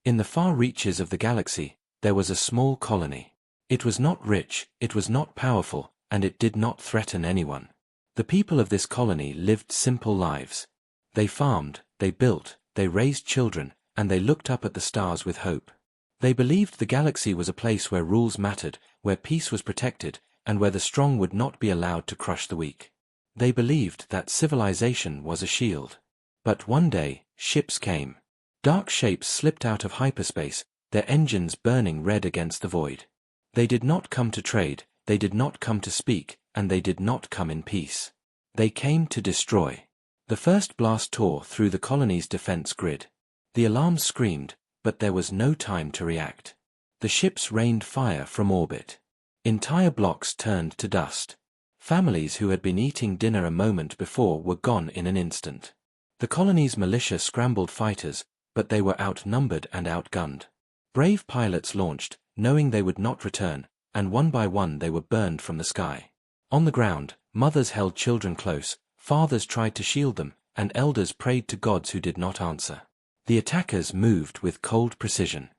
In the far reaches of the galaxy, there was a small colony. It was not rich, it was not powerful, and it did not threaten anyone. The people of this colony lived simple lives. They farmed, they built, they raised children, and they looked up at the stars with hope. They believed the galaxy was a place where rules mattered, where peace was protected, and where the strong would not be allowed to crush the weak. They believed that civilization was a shield. But one day, ships came. Dark shapes slipped out of hyperspace, their engines burning red against the void. They did not come to trade, they did not come to speak, and they did not come in peace. They came to destroy. The first blast tore through the colony's defense grid. The alarms screamed, but there was no time to react. The ships rained fire from orbit. Entire blocks turned to dust. Families who had been eating dinner a moment before were gone in an instant. The colony's militia scrambled fighters, but they were outnumbered and outgunned. Brave pilots launched, knowing they would not return, and one by one they were burned from the sky. On the ground, mothers held children close, fathers tried to shield them, and elders prayed to gods who did not answer. The attackers moved with cold precision.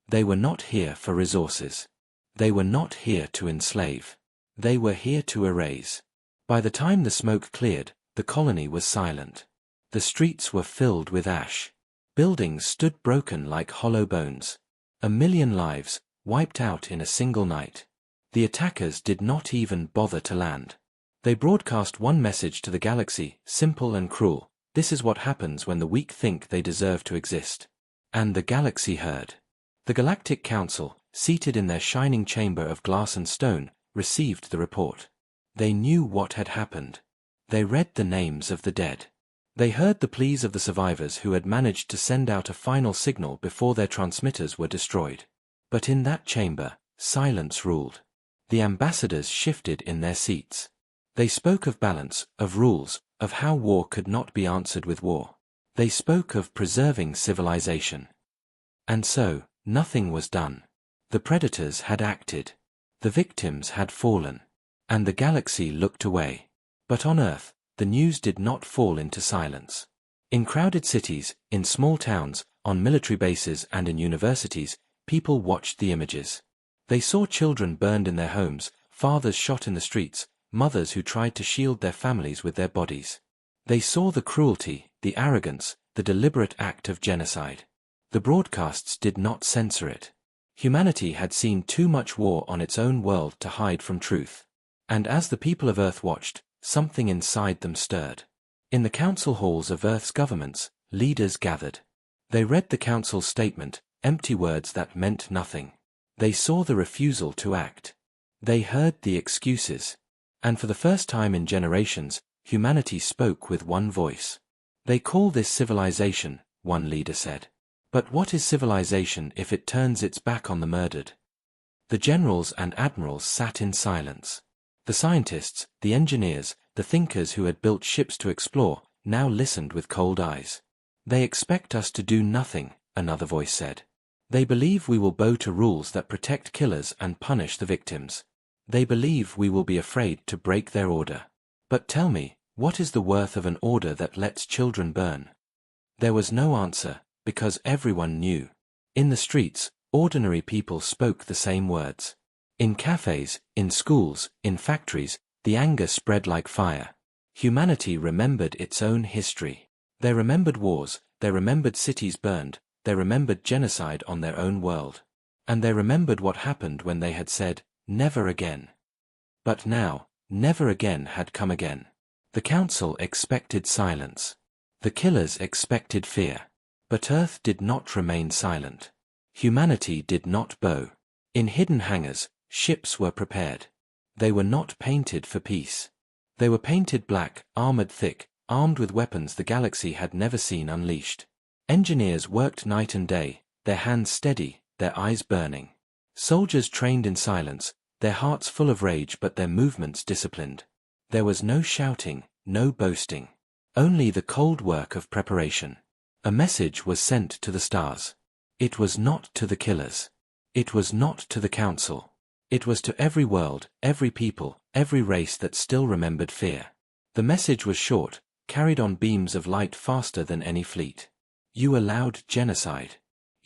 They were not here for resources. They were not here to enslave. They were here to erase. By the time the smoke cleared, the colony was silent. The streets were filled with ash. Buildings stood broken like hollow bones. 1 million lives, wiped out in a single night. The attackers did not even bother to land. They broadcast one message to the galaxy, simple and cruel: this is what happens when the weak think they deserve to exist. And the galaxy heard. The Galactic Council, seated in their shining chamber of glass and stone, received the report. They knew what had happened. They read the names of the dead. They heard the pleas of the survivors who had managed to send out a final signal before their transmitters were destroyed. But in that chamber, silence ruled. The ambassadors shifted in their seats. They spoke of balance, of rules, of how war could not be answered with war. They spoke of preserving civilization. And so, nothing was done. The predators had acted. The victims had fallen. And the galaxy looked away. But on Earth, the news did not fall into silence. In crowded cities, in small towns, on military bases and in universities, people watched the images. They saw children burned in their homes, fathers shot in the streets, mothers who tried to shield their families with their bodies. They saw the cruelty, the arrogance, the deliberate act of genocide. The broadcasts did not censor it. Humanity had seen too much war on its own world to hide from truth. And as the people of Earth watched, something inside them stirred. In the council halls of Earth's governments, leaders gathered. They read the council's statement, empty words that meant nothing. They saw the refusal to act. They heard the excuses. And for the first time in generations, humanity spoke with one voice. They call this civilization, one leader said. But what is civilization if it turns its back on the murdered? The generals and admirals sat in silence. The scientists, the engineers, the thinkers who had built ships to explore, now listened with cold eyes. They expect us to do nothing, another voice said. They believe we will bow to rules that protect killers and punish the victims. They believe we will be afraid to break their order. But tell me, what is the worth of an order that lets children burn? There was no answer, because everyone knew. In the streets, ordinary people spoke the same words. In cafes, in schools, in factories, the anger spread like fire. Humanity remembered its own history. They remembered wars, they remembered cities burned, they remembered genocide on their own world. And they remembered what happened when they had said, never again. But now, never again had come again. The council expected silence. The killers expected fear. But Earth did not remain silent. Humanity did not bow. In hidden hangars, ships were prepared. They were not painted for peace. They were painted black, armored thick, armed with weapons the galaxy had never seen unleashed. Engineers worked night and day, their hands steady, their eyes burning. Soldiers trained in silence, their hearts full of rage but their movements disciplined. There was no shouting, no boasting. Only the cold work of preparation. A message was sent to the stars. It was not to the killers. It was not to the council. It was to every world, every people, every race that still remembered fear. The message was short, carried on beams of light faster than any fleet. You allowed genocide.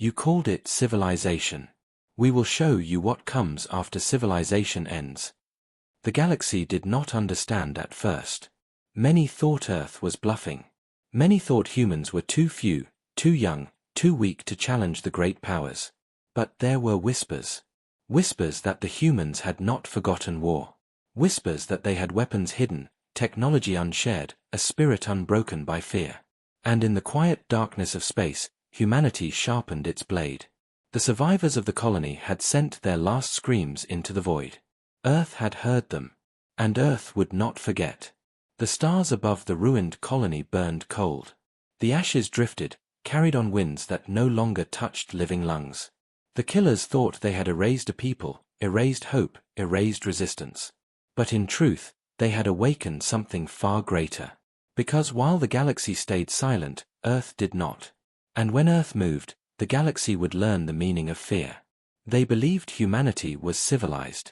You called it civilization. We will show you what comes after civilization ends. The galaxy did not understand at first. Many thought Earth was bluffing. Many thought humans were too few, too young, too weak to challenge the great powers. But there were whispers. Whispers that the humans had not forgotten war. Whispers that they had weapons hidden, technology unshared, a spirit unbroken by fear. And in the quiet darkness of space, humanity sharpened its blade. The survivors of the colony had sent their last screams into the void. Earth had heard them. And Earth would not forget. The stars above the ruined colony burned cold. The ashes drifted, carried on winds that no longer touched living lungs. The killers thought they had erased a people, erased hope, erased resistance. But in truth, they had awakened something far greater. Because while the galaxy stayed silent, Earth did not. And when Earth moved, the galaxy would learn the meaning of fear. They believed humanity was civilized.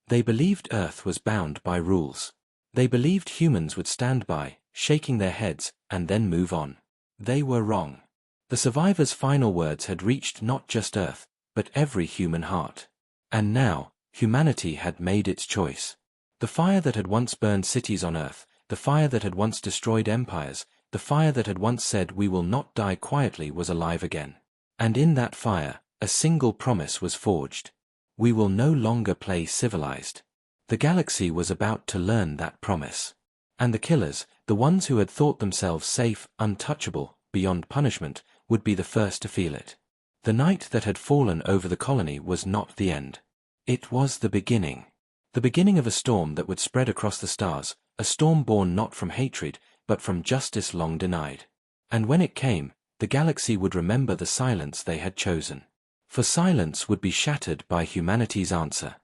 They believed Earth was bound by rules. They believed humans would stand by, shaking their heads, and then move on. They were wrong. The survivors' final words had reached not just Earth, but every human heart. And now, humanity had made its choice. The fire that had once burned cities on Earth, the fire that had once destroyed empires, the fire that had once said we will not die quietly was alive again. And in that fire, a single promise was forged. We will no longer play civilized. The galaxy was about to learn that promise. And the killers, the ones who had thought themselves safe, untouchable, beyond punishment, would be the first to feel it. The night that had fallen over the colony was not the end. It was the beginning. The beginning of a storm that would spread across the stars, a storm born not from hatred, but from justice long denied. And when it came, the galaxy would remember the silence they had chosen. For silence would be shattered by humanity's answer.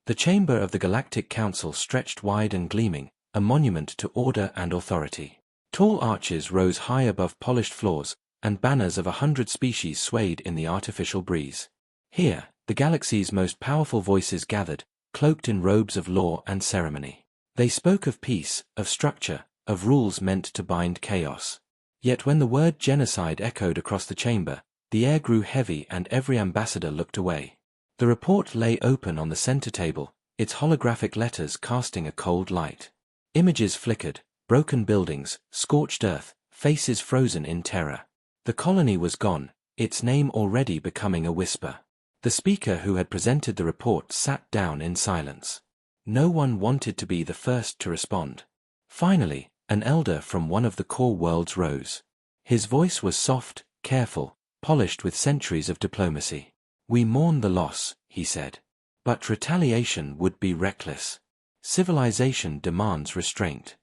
The chamber of the Galactic Council stretched wide and gleaming, a monument to order and authority. Tall arches rose high above polished floors, and banners of 100 species swayed in the artificial breeze. Here, the galaxy's most powerful voices gathered, cloaked in robes of law and ceremony. They spoke of peace, of structure, of rules meant to bind chaos. Yet when the word genocide echoed across the chamber, the air grew heavy and every ambassador looked away. The report lay open on the center table, its holographic letters casting a cold light. Images flickered, broken buildings, scorched earth, faces frozen in terror. The colony was gone, its name already becoming a whisper. The speaker who had presented the report sat down in silence. No one wanted to be the first to respond. Finally, an elder from one of the core worlds rose. His voice was soft, careful, polished with centuries of diplomacy. We mourn the loss, he said. But retaliation would be reckless. Civilization demands restraint.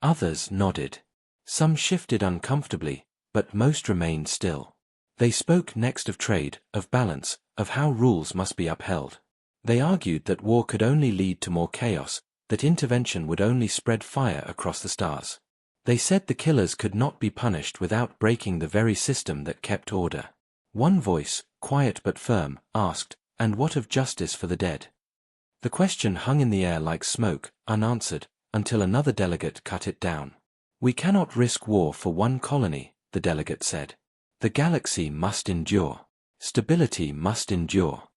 Others nodded. Some shifted uncomfortably, but most remained still. They spoke next of trade, of balance, of how rules must be upheld. They argued that war could only lead to more chaos, that intervention would only spread fire across the stars. They said the killers could not be punished without breaking the very system that kept order. One voice, quiet but firm, asked, "And what of justice for the dead?" The question hung in the air like smoke, unanswered, until another delegate cut it down. "We cannot risk war for one colony," the delegate said. "The galaxy must endure. Stability must endure."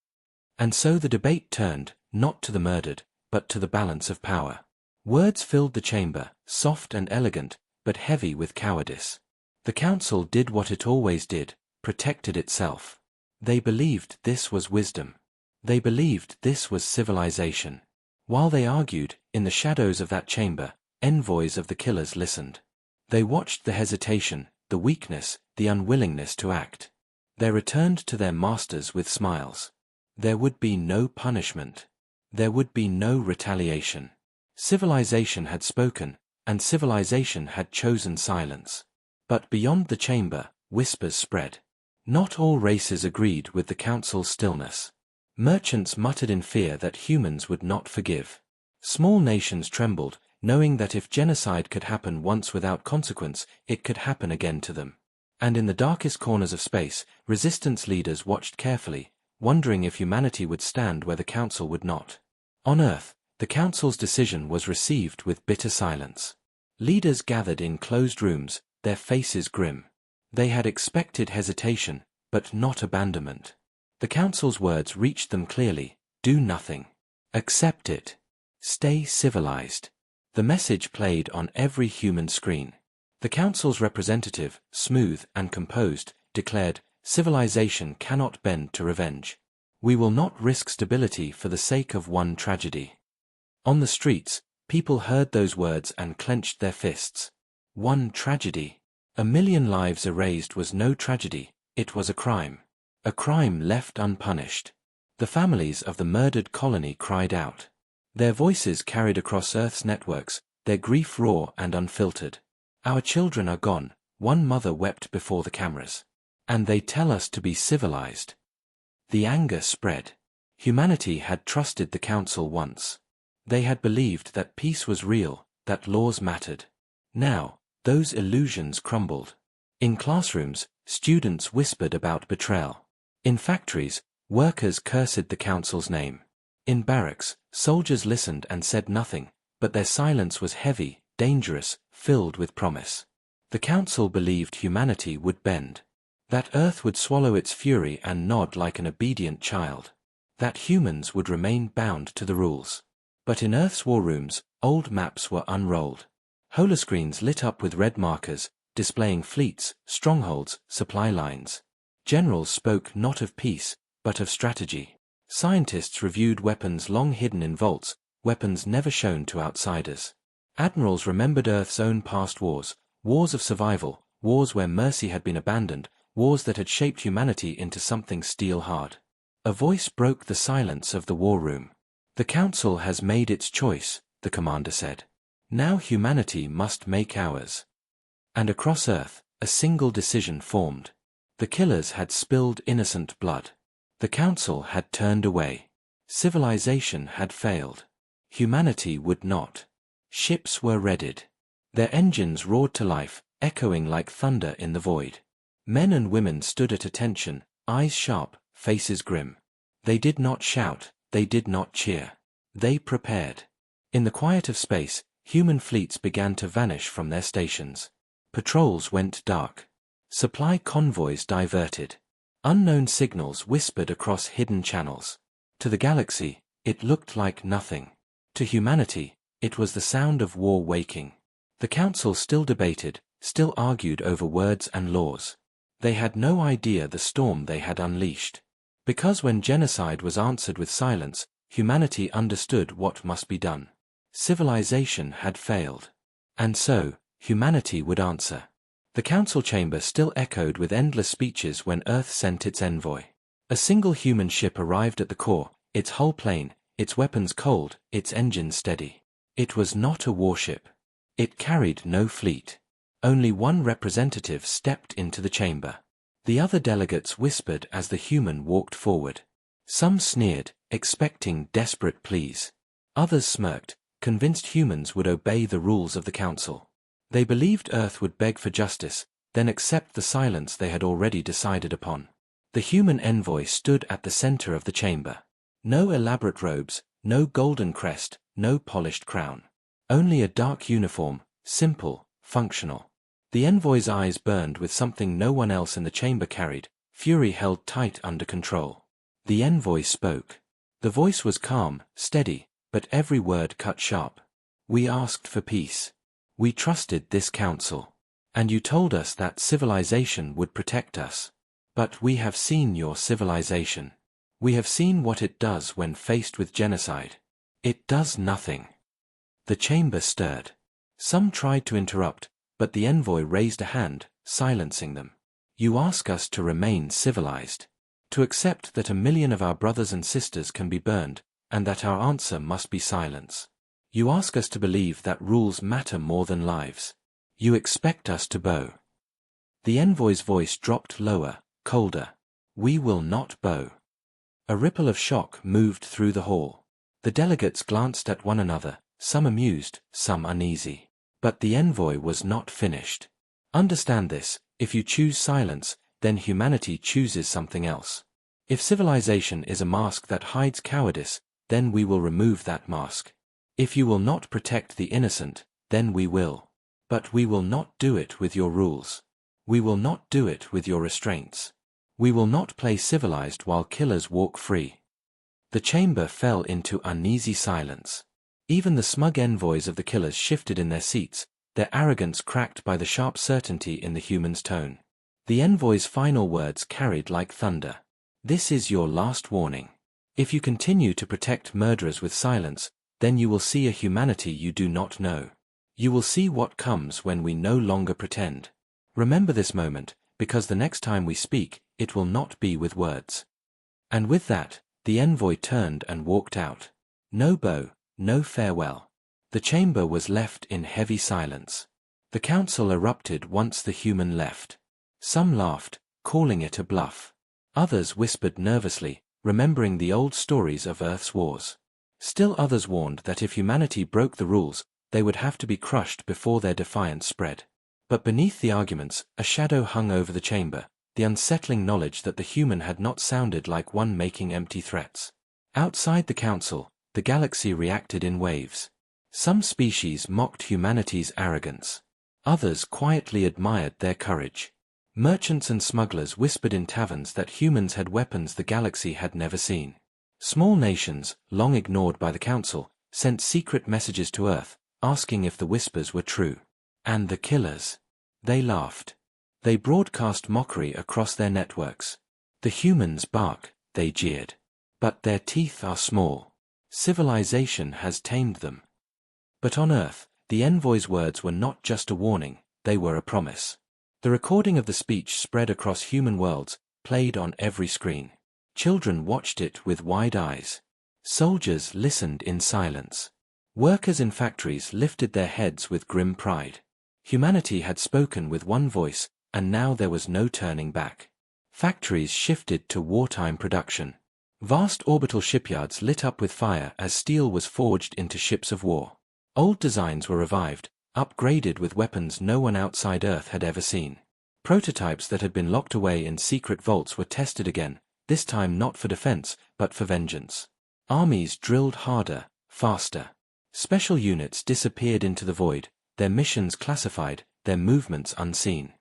And so the debate turned, not to the murdered, but to the balance of power. Words filled the chamber, soft and elegant, but heavy with cowardice. The council did what it always did, protected itself. They believed this was wisdom. They believed this was civilization. While they argued, in the shadows of that chamber, envoys of the killers listened. They watched the hesitation, the weakness, the unwillingness to act. They returned to their masters with smiles. There would be no punishment. There would be no retaliation. Civilization had spoken, and civilization had chosen silence. But beyond the chamber, whispers spread. Not all races agreed with the council's stillness. Merchants muttered in fear that humans would not forgive. Small nations trembled, knowing that if genocide could happen once without consequence, it could happen again to them. And in the darkest corners of space, resistance leaders watched carefully, wondering if humanity would stand where the council would not. On Earth, the council's decision was received with bitter silence. Leaders gathered in closed rooms, their faces grim. They had expected hesitation, but not abandonment. The council's words reached them clearly: do nothing. Accept it. Stay civilized. The message played on every human screen. The council's representative, smooth and composed, declared, civilization cannot bend to revenge. We will not risk stability for the sake of one tragedy. On the streets, people heard those words and clenched their fists. One tragedy. 1,000,000 lives erased was no tragedy, it was a crime. A crime left unpunished. The families of the murdered colony cried out. Their voices carried across Earth's networks, their grief raw and unfiltered. Our children are gone, one mother wept before the cameras. And they tell us to be civilized. The anger spread. Humanity had trusted the council once. They had believed that peace was real, that laws mattered. Now, those illusions crumbled. In classrooms, students whispered about betrayal. In factories, workers cursed the council's name. In barracks, soldiers listened and said nothing, but their silence was heavy, dangerous, filled with promise. The council believed humanity would bend. That Earth would swallow its fury and nod like an obedient child. That humans would remain bound to the rules. But in Earth's war rooms, old maps were unrolled. Holoscreens lit up with red markers, displaying fleets, strongholds, supply lines. Generals spoke not of peace, but of strategy. Scientists reviewed weapons long hidden in vaults, weapons never shown to outsiders. Admirals remembered Earth's own past wars, wars of survival, wars where mercy had been abandoned, wars that had shaped humanity into something steel-hard. A voice broke the silence of the war room. The council has made its choice, the commander said. Now humanity must make ours. And across Earth, a single decision formed. The killers had spilled innocent blood. The council had turned away. Civilization had failed. Humanity would not. Ships were readied. Their engines roared to life, echoing like thunder in the void. Men and women stood at attention, eyes sharp, faces grim. They did not shout, they did not cheer. They prepared. In the quiet of space, human fleets began to vanish from their stations. Patrols went dark. Supply convoys diverted. Unknown signals whispered across hidden channels. To the galaxy, it looked like nothing. To humanity, it was the sound of war waking. The council still debated, still argued over words and laws. They had no idea the storm they had unleashed. Because when genocide was answered with silence, humanity understood what must be done. Civilization had failed. And so, humanity would answer. The council chamber still echoed with endless speeches when Earth sent its envoy. A single human ship arrived at the core, its hull plain, its weapons cold, its engines steady. It was not a warship. It carried no fleet. Only one representative stepped into the chamber. The other delegates whispered as the human walked forward. Some sneered, expecting desperate pleas. Others smirked, convinced humans would obey the rules of the council. They believed Earth would beg for justice, then accept the silence they had already decided upon. The human envoy stood at the center of the chamber. No elaborate robes, no golden crest, no polished crown. Only a dark uniform, simple, functional. The envoy's eyes burned with something no one else in the chamber carried, fury held tight under control. The envoy spoke. The voice was calm, steady, but every word cut sharp. We asked for peace. We trusted this council. And you told us that civilization would protect us. But we have seen your civilization. We have seen what it does when faced with genocide. It does nothing. The chamber stirred. Some tried to interrupt, but the envoy raised a hand, silencing them. You ask us to remain civilized. To accept that 1,000,000 of our brothers and sisters can be burned, and that our answer must be silence. You ask us to believe that rules matter more than lives. You expect us to bow. The envoy's voice dropped lower, colder. We will not bow. A ripple of shock moved through the hall. The delegates glanced at one another, some amused, some uneasy. But the envoy was not finished. Understand this, if you choose silence, then humanity chooses something else. If civilization is a mask that hides cowardice, then we will remove that mask. If you will not protect the innocent, then we will. But we will not do it with your rules. We will not do it with your restraints. We will not play civilized while killers walk free. The chamber fell into uneasy silence. Even the smug envoys of the killers shifted in their seats, their arrogance cracked by the sharp certainty in the human's tone. The envoy's final words carried like thunder. This is your last warning. If you continue to protect murderers with silence, then you will see a humanity you do not know. You will see what comes when we no longer pretend. Remember this moment, because the next time we speak, it will not be with words. And with that, the envoy turned and walked out. No bow, no farewell. The chamber was left in heavy silence. The council erupted once the human left. Some laughed, calling it a bluff. Others whispered nervously, remembering the old stories of Earth's wars. Still others warned that if humanity broke the rules, they would have to be crushed before their defiance spread. But beneath the arguments, a shadow hung over the chamber, the unsettling knowledge that the human had not sounded like one making empty threats. Outside the council, the galaxy reacted in waves. Some species mocked humanity's arrogance. Others quietly admired their courage. Merchants and smugglers whispered in taverns that humans had weapons the galaxy had never seen. Small nations, long ignored by the council, sent secret messages to Earth, asking if the whispers were true. And the killers? They laughed. They broadcast mockery across their networks. The humans bark, they jeered. But their teeth are small. Civilization has tamed them. But on Earth, the envoy's words were not just a warning, they were a promise. The recording of the speech spread across human worlds, played on every screen. Children watched it with wide eyes. Soldiers listened in silence. Workers in factories lifted their heads with grim pride. Humanity had spoken with one voice, and now there was no turning back. Factories shifted to wartime production. Vast orbital shipyards lit up with fire as steel was forged into ships of war. Old designs were revived, upgraded with weapons no one outside Earth had ever seen. Prototypes that had been locked away in secret vaults were tested again, this time not for defense, but for vengeance. Armies drilled harder, faster. Special units disappeared into the void, their missions classified, their movements unseen.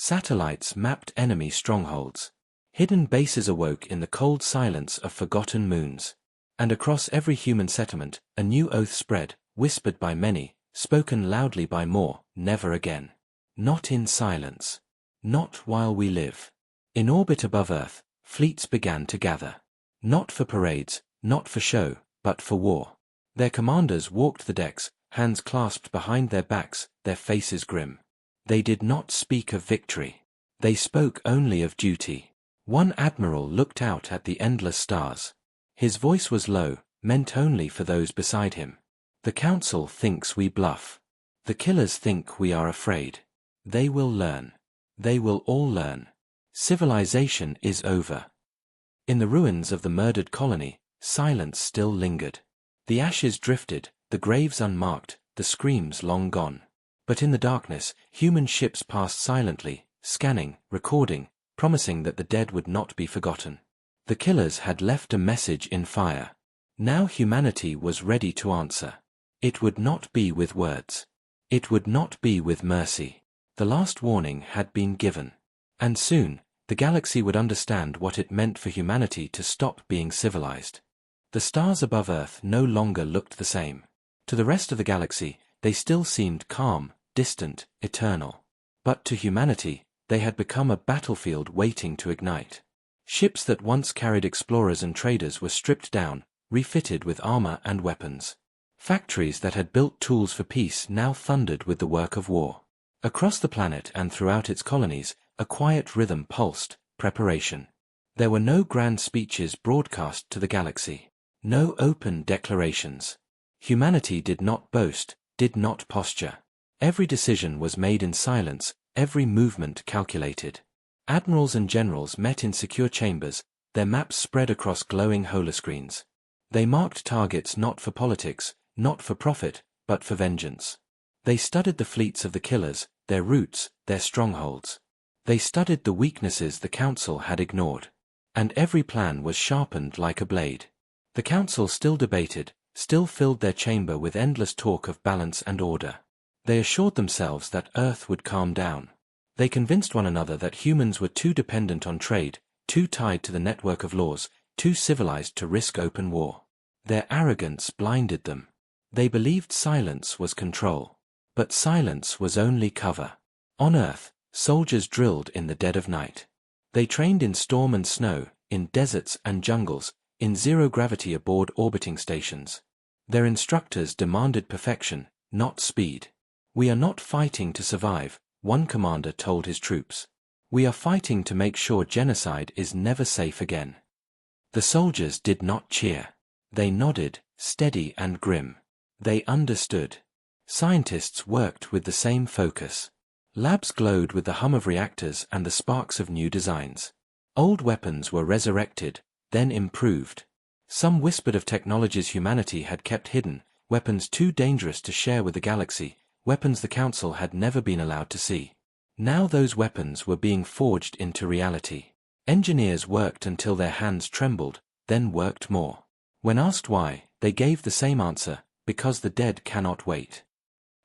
Satellites mapped enemy strongholds. Hidden bases awoke in the cold silence of forgotten moons. And across every human settlement, a new oath spread, whispered by many, spoken loudly by more, never again. Not in silence. Not while we live. In orbit above Earth, fleets began to gather. Not for parades, not for show, but for war. Their commanders walked the decks, hands clasped behind their backs, their faces grim. They did not speak of victory. They spoke only of duty. One admiral looked out at the endless stars. His voice was low, meant only for those beside him. The council thinks we bluff. The killers think we are afraid. They will learn. They will all learn. Civilization is over. In the ruins of the murdered colony, silence still lingered. The ashes drifted, the graves unmarked, the screams long gone. But in the darkness, human ships passed silently, scanning, recording, promising that the dead would not be forgotten. The killers had left a message in fire. Now humanity was ready to answer. It would not be with words. It would not be with mercy. The last warning had been given. And soon, the galaxy would understand what it meant for humanity to stop being civilized. The stars above Earth no longer looked the same. To the rest of the galaxy, they still seemed calm, distant, eternal. But to humanity, they had become a battlefield waiting to ignite. Ships that once carried explorers and traders were stripped down, refitted with armor and weapons. Factories that had built tools for peace now thundered with the work of war. Across the planet and throughout its colonies, a quiet rhythm pulsed, preparation. There were no grand speeches broadcast to the galaxy. No open declarations. Humanity did not boast, did not posture. Every decision was made in silence, every movement calculated. Admirals and generals met in secure chambers, their maps spread across glowing holoscreens. They marked targets not for politics, not for profit, but for vengeance. They studied the fleets of the killers, their routes, their strongholds. They studied the weaknesses the council had ignored. And every plan was sharpened like a blade. The council still debated, still filled their chamber with endless talk of balance and order. They assured themselves that Earth would calm down. They convinced one another that humans were too dependent on trade, too tied to the network of laws, too civilized to risk open war. Their arrogance blinded them. They believed silence was control. But silence was only cover. On Earth, soldiers drilled in the dead of night. They trained in storm and snow, in deserts and jungles, in zero-gravity aboard orbiting stations. Their instructors demanded perfection, not speed. "We are not fighting to survive," one commander told his troops. "We are fighting to make sure genocide is never safe again." The soldiers did not cheer. They nodded, steady and grim. They understood. Scientists worked with the same focus. Labs glowed with the hum of reactors and the sparks of new designs. Old weapons were resurrected, then improved. Some whispered of technologies humanity had kept hidden, weapons too dangerous to share with the galaxy, weapons the Council had never been allowed to see. Now those weapons were being forged into reality. Engineers worked until their hands trembled, then worked more. When asked why, they gave the same answer: because the dead cannot wait.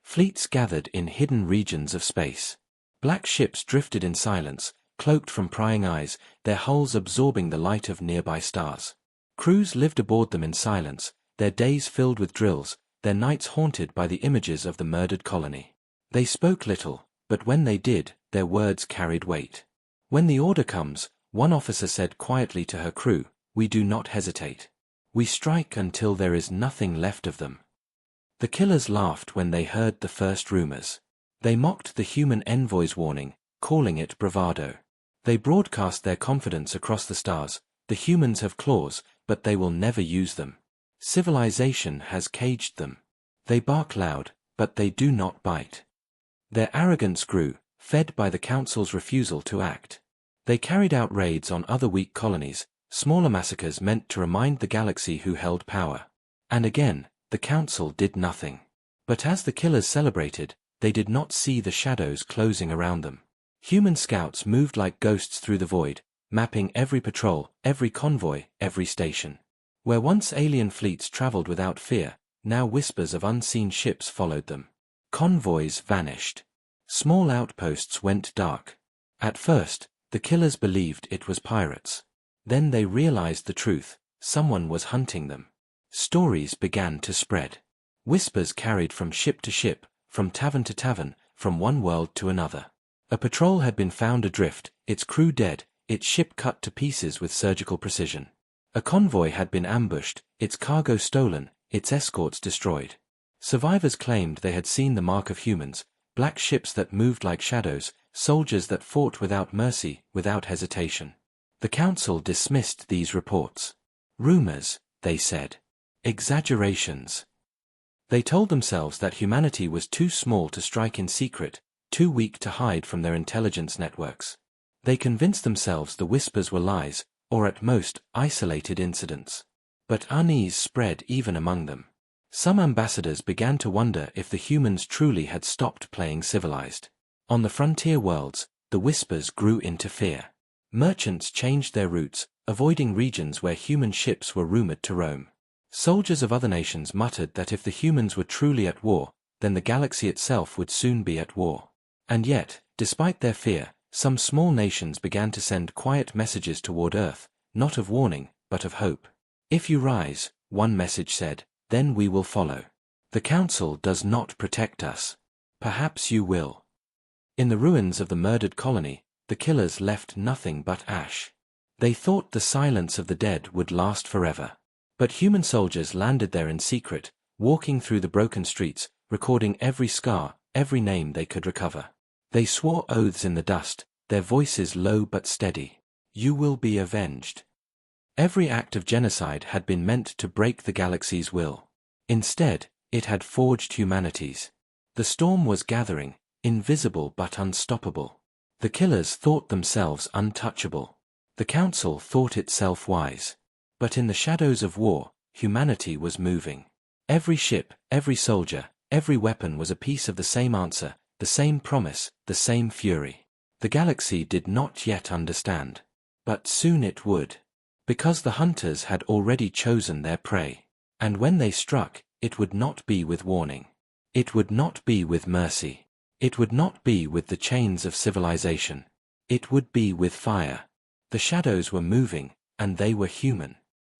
Fleets gathered in hidden regions of space. Black ships drifted in silence, cloaked from prying eyes, their hulls absorbing the light of nearby stars. Crews lived aboard them in silence, their days filled with drills, their nights haunted by the images of the murdered colony. They spoke little, but when they did, their words carried weight. "When the order comes," one officer said quietly to her crew, "we do not hesitate. We strike until there is nothing left of them." The killers laughed when they heard the first rumors. They mocked the human envoy's warning, calling it bravado. They broadcast their confidence across the stars: "The humans have claws, but they will never use them. Civilization has caged them. They bark loud, but they do not bite." Their arrogance grew, fed by the Council's refusal to act. They carried out raids on other weak colonies, smaller massacres meant to remind the galaxy who held power. And again, the Council did nothing. But as the killers celebrated, they did not see the shadows closing around them. Human scouts moved like ghosts through the void, mapping every patrol, every convoy, every station. Where once alien fleets traveled without fear, now whispers of unseen ships followed them. Convoys vanished. Small outposts went dark. At first, the killers believed it was pirates. Then they realized the truth: someone was hunting them. Stories began to spread. Whispers carried from ship to ship, from tavern to tavern, from one world to another. A patrol had been found adrift, its crew dead, its ship cut to pieces with surgical precision. A convoy had been ambushed, its cargo stolen, its escorts destroyed. Survivors claimed they had seen the mark of humans: black ships that moved like shadows, soldiers that fought without mercy, without hesitation. The Council dismissed these reports. "Rumors," they said. "Exaggerations." They told themselves that humanity was too small to strike in secret, too weak to hide from their intelligence networks. They convinced themselves the whispers were lies, or at most, isolated incidents. But unease spread even among them. Some ambassadors began to wonder if the humans truly had stopped playing civilized. On the frontier worlds, the whispers grew into fear. Merchants changed their routes, avoiding regions where human ships were rumored to roam. Soldiers of other nations muttered that if the humans were truly at war, then the galaxy itself would soon be at war. And yet, despite their fear, some small nations began to send quiet messages toward Earth, not of warning, but of hope. "If you rise," one message said, "then we will follow. The Council does not protect us. Perhaps you will." In the ruins of the murdered colony, the killers left nothing but ash. They thought the silence of the dead would last forever. But human soldiers landed there in secret, walking through the broken streets, recording every scar, every name they could recover. They swore oaths in the dust, their voices low but steady. "You will be avenged." Every act of genocide had been meant to break the galaxy's will. Instead, it had forged humanity's. The storm was gathering, invisible but unstoppable. The killers thought themselves untouchable. The Council thought itself wise. But in the shadows of war, humanity was moving. Every ship, every soldier, every weapon was a piece of the same answer, the same promise, the same fury. The galaxy did not yet understand. But soon it would. Because the hunters had already chosen their prey. And when they struck, it would not be with warning. It would not be with mercy. It would not be with the chains of civilization. It would be with fire. The shadows were moving, and they were human.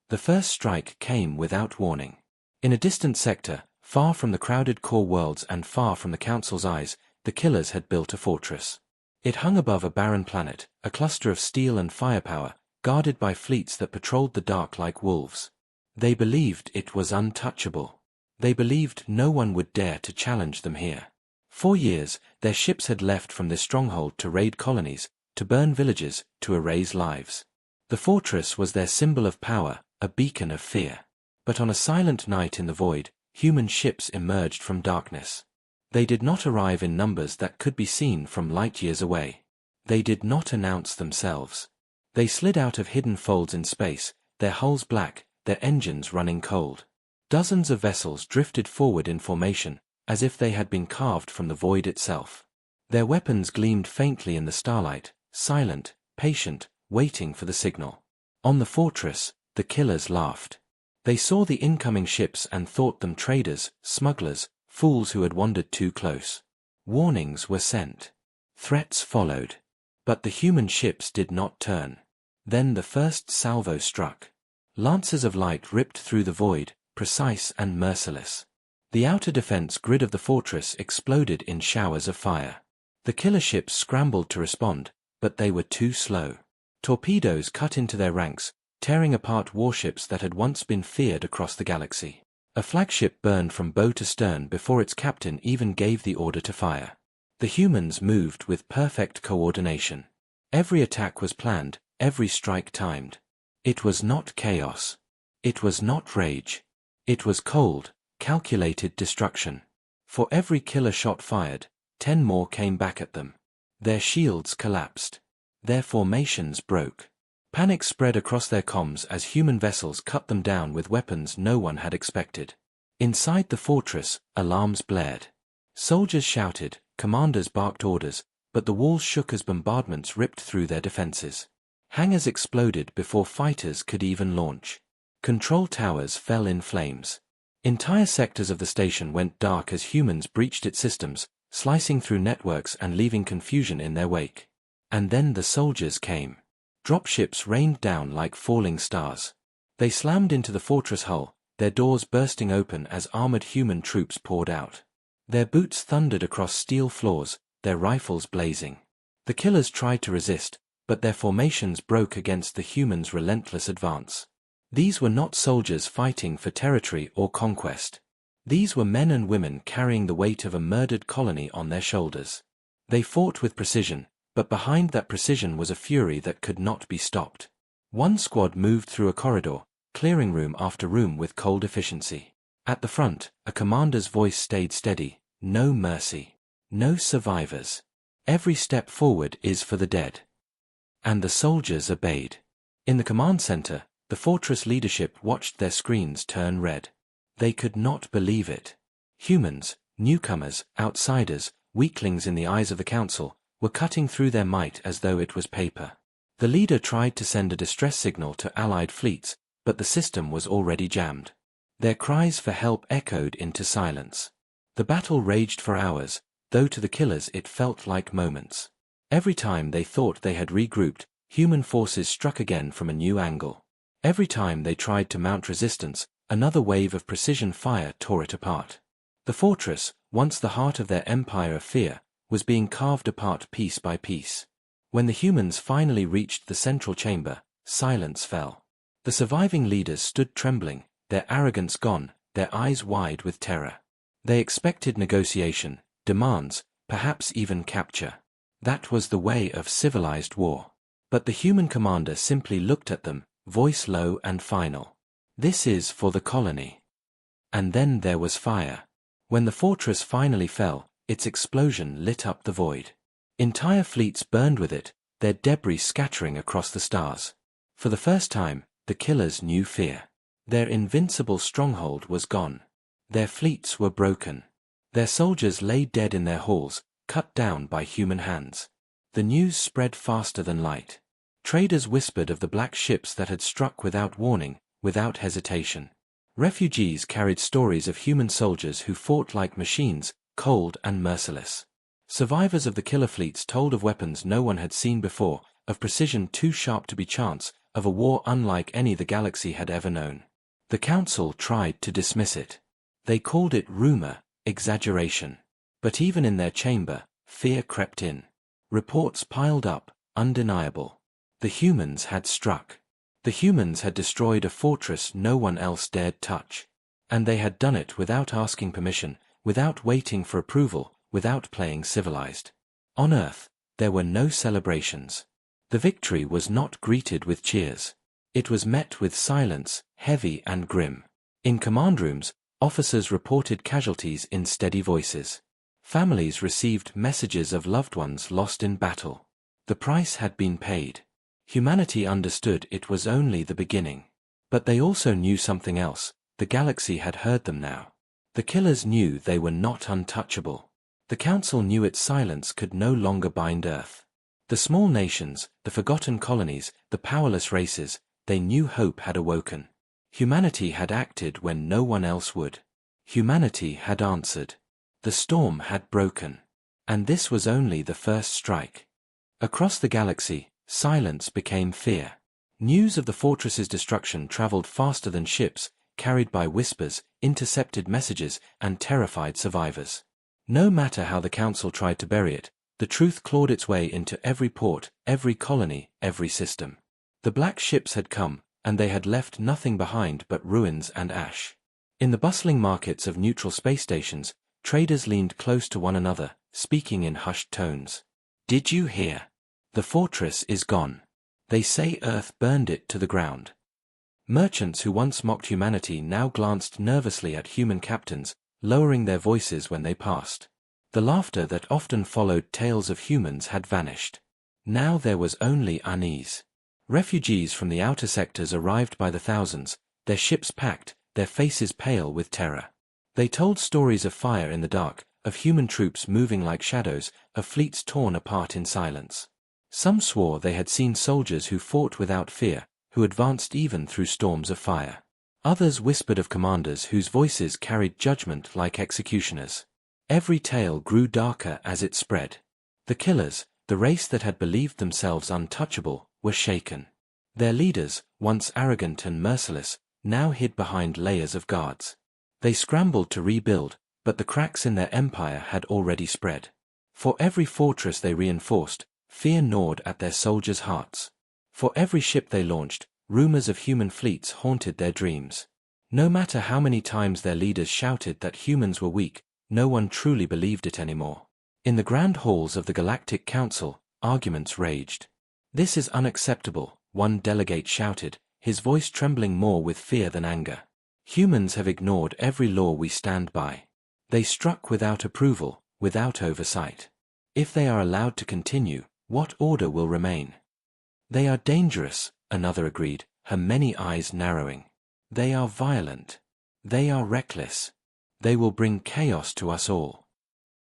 The first strike came without warning. In a distant sector, far from the crowded core worlds and far from the Council's eyes, the killers had built a fortress. It hung above a barren planet, a cluster of steel and firepower, guarded by fleets that patrolled the dark like wolves. They believed it was untouchable. They believed no one would dare to challenge them here. For years, their ships had left from this stronghold to raid colonies, to burn villages, to erase lives. The fortress was their symbol of power, a beacon of fear. But on a silent night in the void, human ships emerged from darkness. They did not arrive in numbers that could be seen from light years away. They did not announce themselves. They slid out of hidden folds in space, their hulls black, their engines running cold. Dozens of vessels drifted forward in formation, as if they had been carved from the void itself. Their weapons gleamed faintly in the starlight, silent, patient, waiting for the signal. On the fortress, the killers laughed. They saw the incoming ships and thought them traders, smugglers, fools who had wandered too close. Warnings were sent. Threats followed. But the human ships did not turn. Then the first salvo struck. Lances of light ripped through the void, precise and merciless. The outer defense grid of the fortress exploded in showers of fire. The killer ships scrambled to respond, but they were too slow. Torpedoes cut into their ranks, tearing apart warships that had once been feared across the galaxy. A flagship burned from bow to stern before its captain even gave the order to fire. The humans moved with perfect coordination. Every attack was planned, every strike timed. It was not chaos. It was not rage. It was cold, calculated destruction. For every killer shot fired, 10 more came back at them. Their shields collapsed. Their formations broke. Panic spread across their comms as human vessels cut them down with weapons no one had expected. Inside the fortress, alarms blared. Soldiers shouted, commanders barked orders, but the walls shook as bombardments ripped through their defenses. Hangars exploded before fighters could even launch. Control towers fell in flames. Entire sectors of the station went dark as humans breached its systems, slicing through networks and leaving confusion in their wake. And then the soldiers came. Dropships rained down like falling stars. They slammed into the fortress hull, their doors bursting open as armored human troops poured out. Their boots thundered across steel floors, their rifles blazing. The killers tried to resist, but their formations broke against the humans' relentless advance. These were not soldiers fighting for territory or conquest. These were men and women carrying the weight of a murdered colony on their shoulders. They fought with precision, but behind that precision was a fury that could not be stopped. One squad moved through a corridor, clearing room after room with cold efficiency. At the front, a commander's voice stayed steady: no mercy. No survivors. Every step forward is for the dead. And the soldiers obeyed. In the command center, the fortress leadership watched their screens turn red. They could not believe it. Humans, newcomers, outsiders, weaklings in the eyes of the council, were cutting through their might as though it was paper. The leader tried to send a distress signal to allied fleets, but the system was already jammed. Their cries for help echoed into silence. The battle raged for hours, though to the killers it felt like moments. Every time they thought they had regrouped, human forces struck again from a new angle. Every time they tried to mount resistance, another wave of precision fire tore it apart. The fortress, once the heart of their empire of fear, was being carved apart piece by piece. When the humans finally reached the central chamber, silence fell. The surviving leaders stood trembling, their arrogance gone, their eyes wide with terror. They expected negotiation, demands, perhaps even capture. That was the way of civilized war. But the human commander simply looked at them, voice low and final. This is for the colony. And then there was fire. When the fortress finally fell, its explosion lit up the void. Entire fleets burned with it, their debris scattering across the stars. For the first time, the killers knew fear. Their invincible stronghold was gone. Their fleets were broken. Their soldiers lay dead in their halls, cut down by human hands. The news spread faster than light. Traders whispered of the black ships that had struck without warning, without hesitation. Refugees carried stories of human soldiers who fought like machines, cold and merciless. Survivors of the killer fleets told of weapons no one had seen before, of precision too sharp to be chance, of a war unlike any the galaxy had ever known. The Council tried to dismiss it. They called it rumor, exaggeration. But even in their chamber, fear crept in. Reports piled up, undeniable. The humans had struck. The humans had destroyed a fortress no one else dared touch. And they had done it without asking permission, without waiting for approval, without playing civilized. On Earth, there were no celebrations. The victory was not greeted with cheers. It was met with silence, heavy and grim. In command rooms, officers reported casualties in steady voices. Families received messages of loved ones lost in battle. The price had been paid. Humanity understood it was only the beginning. But they also knew something else. The galaxy had heard them now. The killers knew they were not untouchable. The Council knew its silence could no longer bind Earth. The small nations, the forgotten colonies, the powerless races, they knew hope had awoken. Humanity had acted when no one else would. Humanity had answered. The storm had broken. And this was only the first strike. Across the galaxy, silence became fear. News of the fortress's destruction traveled faster than ships, carried by whispers, intercepted messages, and terrified survivors. No matter how the Council tried to bury it, the truth clawed its way into every port, every colony, every system. The black ships had come, and they had left nothing behind but ruins and ash. In the bustling markets of neutral space stations, traders leaned close to one another, speaking in hushed tones. "Did you hear? The fortress is gone. They say Earth burned it to the ground." Merchants who once mocked humanity now glanced nervously at human captains, lowering their voices when they passed. The laughter that often followed tales of humans had vanished. Now there was only unease. Refugees from the outer sectors arrived by the thousands, their ships packed, their faces pale with terror. They told stories of fire in the dark, of human troops moving like shadows, of fleets torn apart in silence. Some swore they had seen soldiers who fought without fear, who advanced even through storms of fire. Others whispered of commanders whose voices carried judgment like executioners. Every tale grew darker as it spread. The killers, the race that had believed themselves untouchable, were shaken. Their leaders, once arrogant and merciless, now hid behind layers of guards. They scrambled to rebuild, but the cracks in their empire had already spread. For every fortress they reinforced, fear gnawed at their soldiers' hearts. For every ship they launched, rumors of human fleets haunted their dreams. No matter how many times their leaders shouted that humans were weak, no one truly believed it anymore. In the grand halls of the Galactic Council, arguments raged. "This is unacceptable," one delegate shouted, his voice trembling more with fear than anger. "Humans have ignored every law we stand by. They struck without approval, without oversight. If they are allowed to continue, what order will remain?" "They are dangerous," another agreed, her many eyes narrowing. "They are violent. They are reckless. They will bring chaos to us all."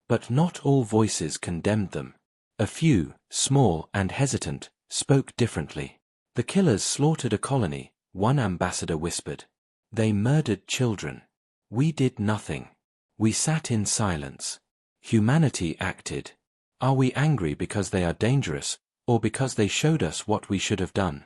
But not all voices condemned them. A few, small and hesitant, spoke differently. "The killers slaughtered a colony," one ambassador whispered. "They murdered children. We did nothing. We sat in silence. Humanity acted. Are we angry because they are dangerous, or because they showed us what we should have done?"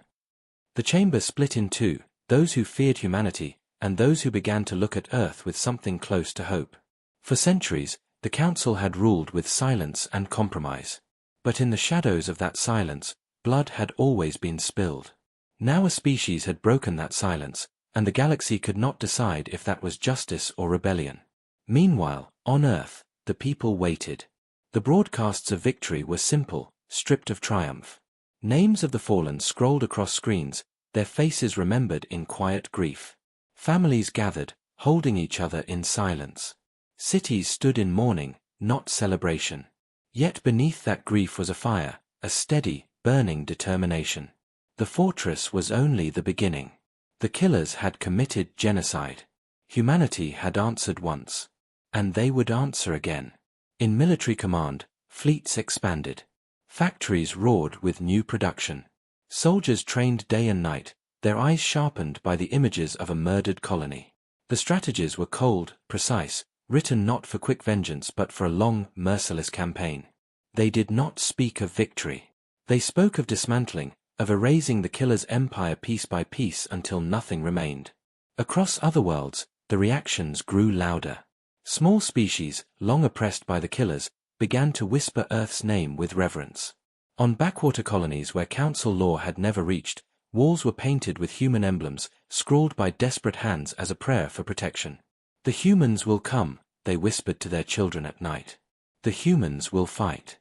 The chamber split in two, those who feared humanity, and those who began to look at Earth with something close to hope. For centuries, the Council had ruled with silence and compromise. But in the shadows of that silence, blood had always been spilled. Now a species had broken that silence, and the galaxy could not decide if that was justice or rebellion. Meanwhile, on Earth, the people waited. The broadcasts of victory were simple, stripped of triumph. Names of the fallen scrolled across screens, their faces remembered in quiet grief. Families gathered, holding each other in silence. Cities stood in mourning, not celebration. Yet beneath that grief was a fire, a steady, burning determination. The fortress was only the beginning. The killers had committed genocide. Humanity had answered once. And they would answer again. In military command, fleets expanded. Factories roared with new production. Soldiers trained day and night, their eyes sharpened by the images of a murdered colony. The strategies were cold, precise, written not for quick vengeance but for a long, merciless campaign. They did not speak of victory. They spoke of dismantling, of erasing the killer's empire piece by piece until nothing remained. Across other worlds, the reactions grew louder. Small species, long oppressed by the killers, began to whisper Earth's name with reverence. On backwater colonies where council law had never reached, walls were painted with human emblems, scrawled by desperate hands as a prayer for protection. "The humans will come," they whispered to their children at night. "The humans will fight."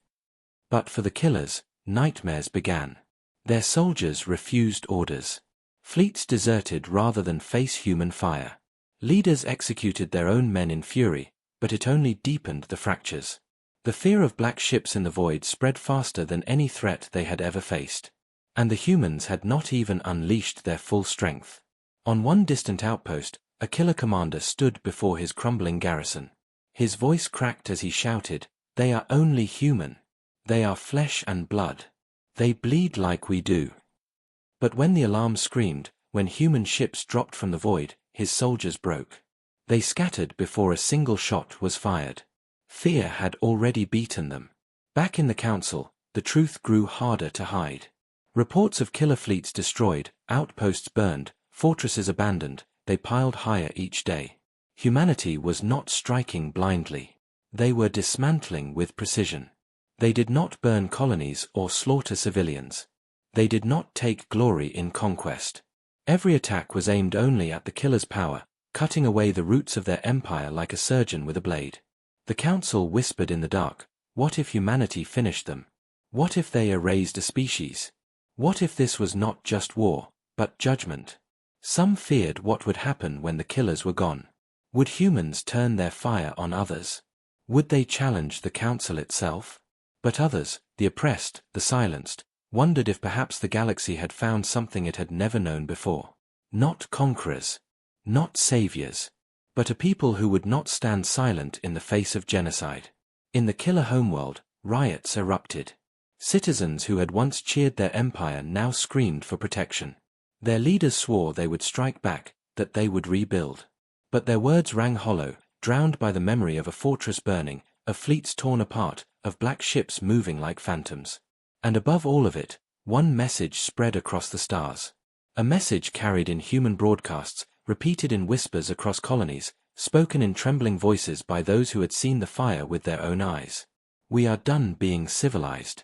But for the killers, nightmares began. Their soldiers refused orders. Fleets deserted rather than face human fire. Leaders executed their own men in fury, but it only deepened the fractures. The fear of black ships in the void spread faster than any threat they had ever faced. And the humans had not even unleashed their full strength. On one distant outpost, a killer commander stood before his crumbling garrison. His voice cracked as he shouted, "They are only human. They are flesh and blood. They bleed like we do." But when the alarm screamed, when human ships dropped from the void, his soldiers broke. They scattered before a single shot was fired. Fear had already beaten them. Back in the council, the truth grew harder to hide. Reports of killer fleets destroyed, outposts burned, fortresses abandoned, they piled higher each day. Humanity was not striking blindly. They were dismantling with precision. They did not burn colonies or slaughter civilians. They did not take glory in conquest. Every attack was aimed only at the killer's power, cutting away the roots of their empire like a surgeon with a blade. The council whispered in the dark, what if humanity finished them? What if they erased a species? What if this was not just war, but judgment? Some feared what would happen when the killers were gone. Would humans turn their fire on others? Would they challenge the council itself? But others, the oppressed, the silenced, wondered if perhaps the galaxy had found something it had never known before. Not conquerors, not saviors, but a people who would not stand silent in the face of genocide. In the killer homeworld, riots erupted. Citizens who had once cheered their empire now screamed for protection. Their leaders swore they would strike back, that they would rebuild. But their words rang hollow, drowned by the memory of a fortress burning, of fleets torn apart, of black ships moving like phantoms. And above all of it, one message spread across the stars. A message carried in human broadcasts, repeated in whispers across colonies, spoken in trembling voices by those who had seen the fire with their own eyes. We are done being civilized.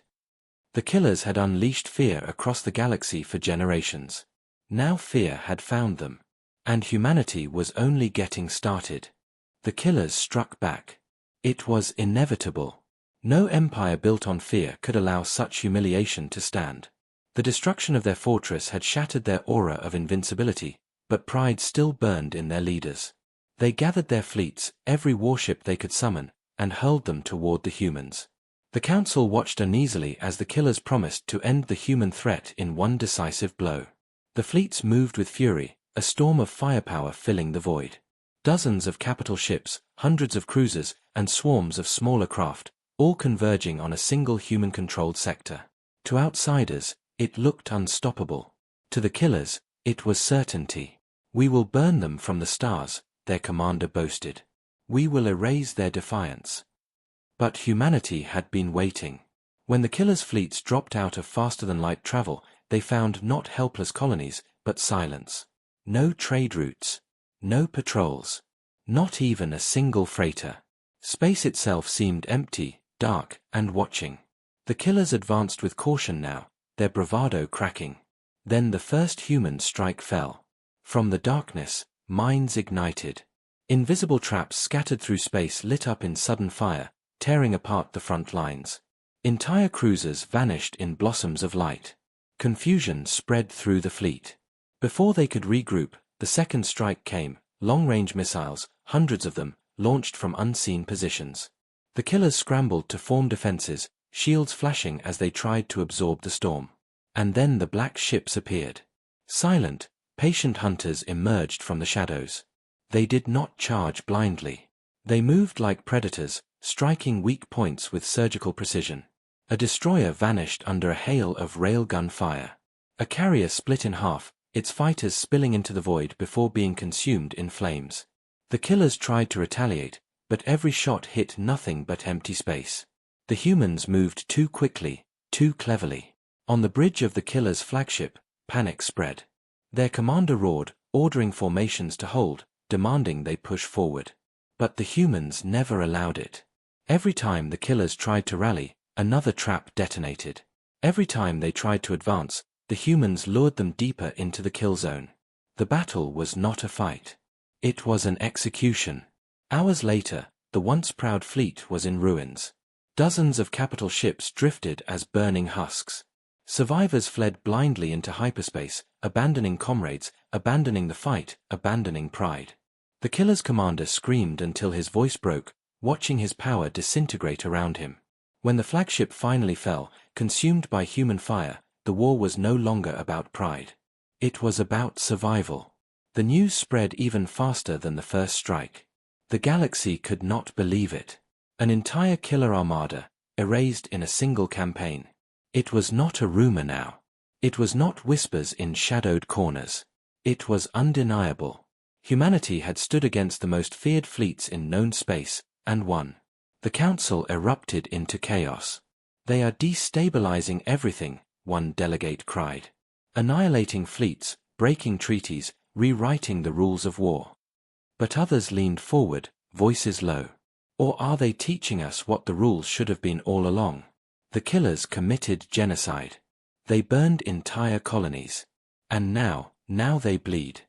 The killers had unleashed fear across the galaxy for generations. Now fear had found them. And humanity was only getting started. The killers struck back. It was inevitable. No empire built on fear could allow such humiliation to stand. The destruction of their fortress had shattered their aura of invincibility, but pride still burned in their leaders. They gathered their fleets, every warship they could summon, and hurled them toward the humans. The council watched uneasily as the killers promised to end the human threat in one decisive blow. The fleets moved with fury, a storm of firepower filling the void. Dozens of capital ships, hundreds of cruisers, and swarms of smaller craft, all converging on a single human-controlled sector. To outsiders, it looked unstoppable. To the killers, it was certainty. "We will burn them from the stars," their commander boasted. "We will erase their defiance." But humanity had been waiting. When the killers' fleets dropped out of faster-than-light travel, they found not helpless colonies, but silence. No trade routes. No patrols. Not even a single freighter. Space itself seemed empty, dark, and watching. The killers advanced with caution now, their bravado cracking. Then the first human strike fell. From the darkness, minds ignited. Invisible traps scattered through space lit up in sudden fire, tearing apart the front lines. Entire cruisers vanished in blossoms of light. Confusion spread through the fleet. Before they could regroup, the second strike came, long-range missiles, hundreds of them, launched from unseen positions. The killers scrambled to form defenses, shields flashing as they tried to absorb the storm. And then the black ships appeared. Silent, patient hunters emerged from the shadows. They did not charge blindly. They moved like predators, striking weak points with surgical precision. A destroyer vanished under a hail of railgun fire. A carrier split in half, its fighters spilling into the void before being consumed in flames. The killers tried to retaliate, but every shot hit nothing but empty space. The humans moved too quickly, too cleverly. On the bridge of the killer's flagship, panic spread. Their commander roared, ordering formations to hold, demanding they push forward. But the humans never allowed it. Every time the killers tried to rally, another trap detonated. Every time they tried to advance, the humans lured them deeper into the kill zone. The battle was not a fight. It was an execution. Hours later, the once proud fleet was in ruins. Dozens of capital ships drifted as burning husks. Survivors fled blindly into hyperspace, abandoning comrades, abandoning the fight, abandoning pride. The killer's commander screamed until his voice broke, watching his power disintegrate around him. When the flagship finally fell, consumed by human fire, the war was no longer about pride. It was about survival. The news spread even faster than the first strike. The galaxy could not believe it. An entire killer armada, erased in a single campaign. It was not a rumor now. It was not whispers in shadowed corners. It was undeniable. Humanity had stood against the most feared fleets in known space, and won. The Council erupted into chaos. "They are destabilizing everything," one delegate cried. "Annihilating fleets, breaking treaties, rewriting the rules of war." But others leaned forward, voices low. Or are they teaching us what the rules should have been all along? The killers committed genocide. They burned entire colonies. And now they bleed.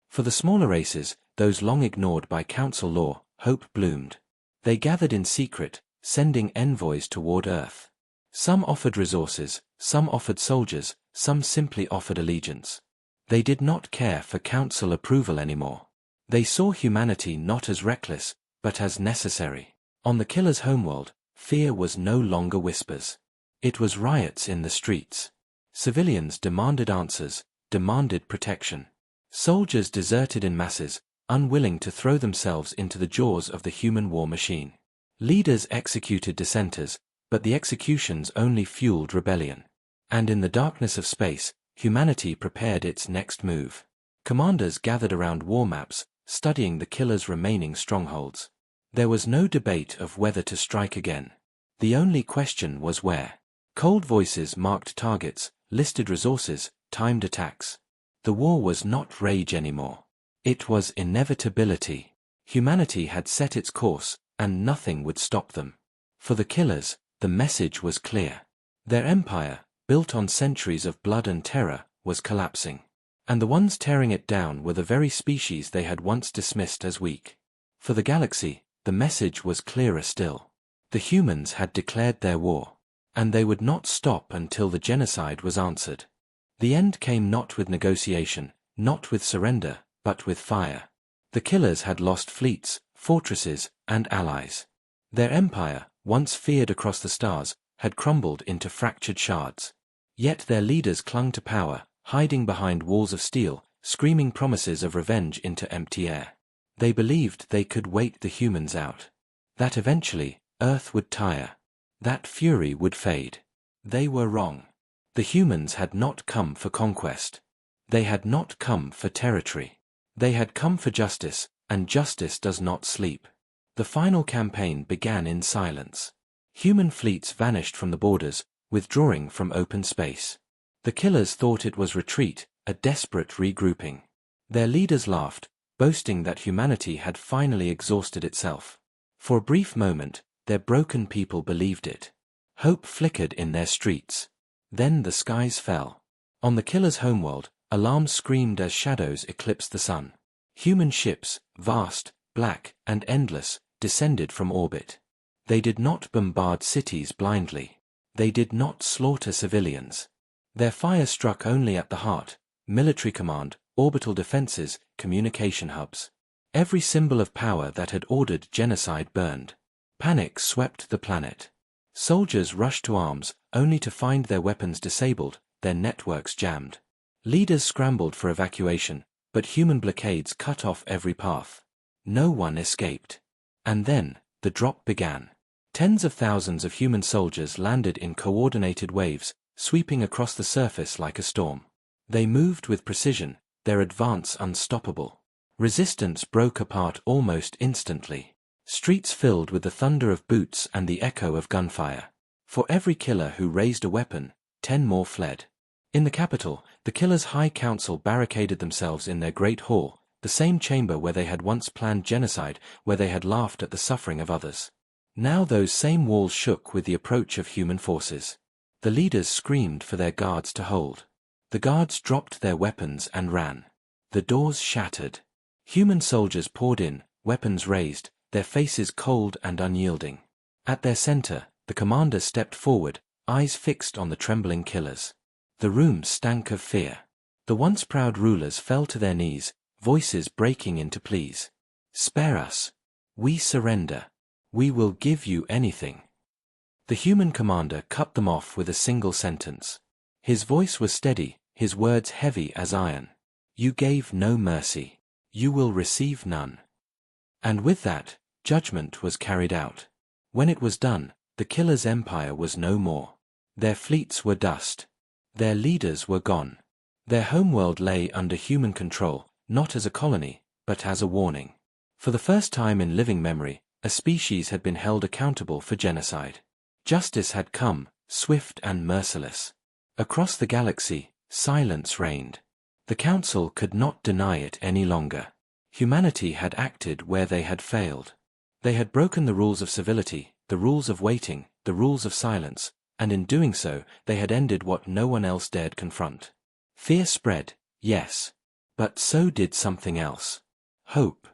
For the smaller races, those long ignored by council law, hope bloomed. They gathered in secret, sending envoys toward Earth. Some offered resources, some offered soldiers, some simply offered allegiance. They did not care for council approval anymore. They saw humanity not as reckless, but as necessary. On the killer's homeworld, fear was no longer whispers. It was riots in the streets. Civilians demanded answers, demanded protection. Soldiers deserted in masses, unwilling to throw themselves into the jaws of the human war machine. Leaders executed dissenters, but the executions only fueled rebellion. And in the darkness of space, humanity prepared its next move. Commanders gathered around war maps, studying the killer's remaining strongholds. There was no debate of whether to strike again. The only question was where. Cold voices marked targets, listed resources, timed attacks. The war was not rage anymore. It was inevitability. Humanity had set its course, and nothing would stop them. For the killers, the message was clear. Their empire, built on centuries of blood and terror, was collapsing. And the ones tearing it down were the very species they had once dismissed as weak. For the galaxy, the message was clearer still. The humans had declared their war. And they would not stop until the genocide was answered. The end came not with negotiation, not with surrender, but with fire. The killers had lost fleets, fortresses, and allies. Their empire, once feared across the stars, had crumbled into fractured shards. Yet their leaders clung to power, hiding behind walls of steel, screaming promises of revenge into empty air. They believed they could wait the humans out. That eventually, Earth would tire. That fury would fade. They were wrong. The humans had not come for conquest. They had not come for territory. They had come for justice, and justice does not sleep. The final campaign began in silence. Human fleets vanished from the borders, withdrawing from open space. The killers thought it was retreat, a desperate regrouping. Their leaders laughed, boasting that humanity had finally exhausted itself. For a brief moment, their broken people believed it. Hope flickered in their streets. Then the skies fell. On the killer's homeworld, alarms screamed as shadows eclipsed the sun. Human ships, vast, black, and endless, descended from orbit. They did not bombard cities blindly. They did not slaughter civilians. Their fire struck only at the heart: military command, orbital defenses, communication hubs. Every symbol of power that had ordered genocide burned. Panic swept the planet. Soldiers rushed to arms, only to find their weapons disabled, their networks jammed. Leaders scrambled for evacuation, but human blockades cut off every path. No one escaped. And then, the drop began. Tens of thousands of human soldiers landed in coordinated waves, sweeping across the surface like a storm. They moved with precision, their advance unstoppable. Resistance broke apart almost instantly. Streets filled with the thunder of boots and the echo of gunfire. For every killer who raised a weapon, 10 more fled. In the capital, the killers' high council barricaded themselves in their great hall, the same chamber where they had once planned genocide, where they had laughed at the suffering of others. Now those same walls shook with the approach of human forces. The leaders screamed for their guards to hold. The guards dropped their weapons and ran. The doors shattered. Human soldiers poured in, weapons raised, their faces cold and unyielding. At their center, the commander stepped forward, eyes fixed on the trembling killers. The room stank of fear. The once proud rulers fell to their knees, voices breaking into pleas. "Spare us. We surrender. We will give you anything." The human commander cut them off with a single sentence. His voice was steady, his words heavy as iron. "You gave no mercy. You will receive none." And with that, judgment was carried out. When it was done, the killers' empire was no more. Their fleets were dust. Their leaders were gone. Their homeworld lay under human control, not as a colony, but as a warning. For the first time in living memory, a species had been held accountable for genocide. Justice had come, swift and merciless. Across the galaxy, silence reigned. The Council could not deny it any longer. Humanity had acted where they had failed. They had broken the rules of civility, the rules of waiting, the rules of silence, and in doing so, they had ended what no one else dared confront. Fear spread, yes. But so did something else. Hope.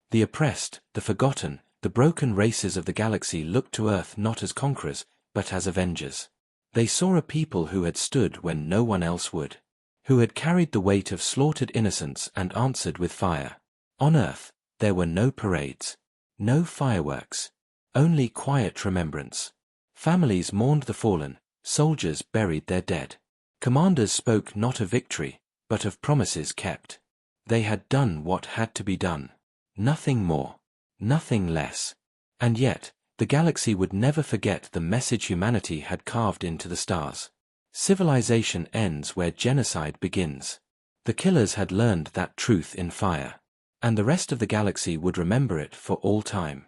The oppressed, the forgotten, the broken races of the galaxy looked to Earth not as conquerors, but as avengers. They saw a people who had stood when no one else would. Who had carried the weight of slaughtered innocents and answered with fire. On Earth, there were no parades. No fireworks. Only quiet remembrance. Families mourned the fallen, soldiers buried their dead. Commanders spoke not of victory, but of promises kept. They had done what had to be done. Nothing more. Nothing less. And yet, the galaxy would never forget the message humanity had carved into the stars. Civilization ends where genocide begins. The killers had learned that truth in fire. And the rest of the galaxy would remember it for all time.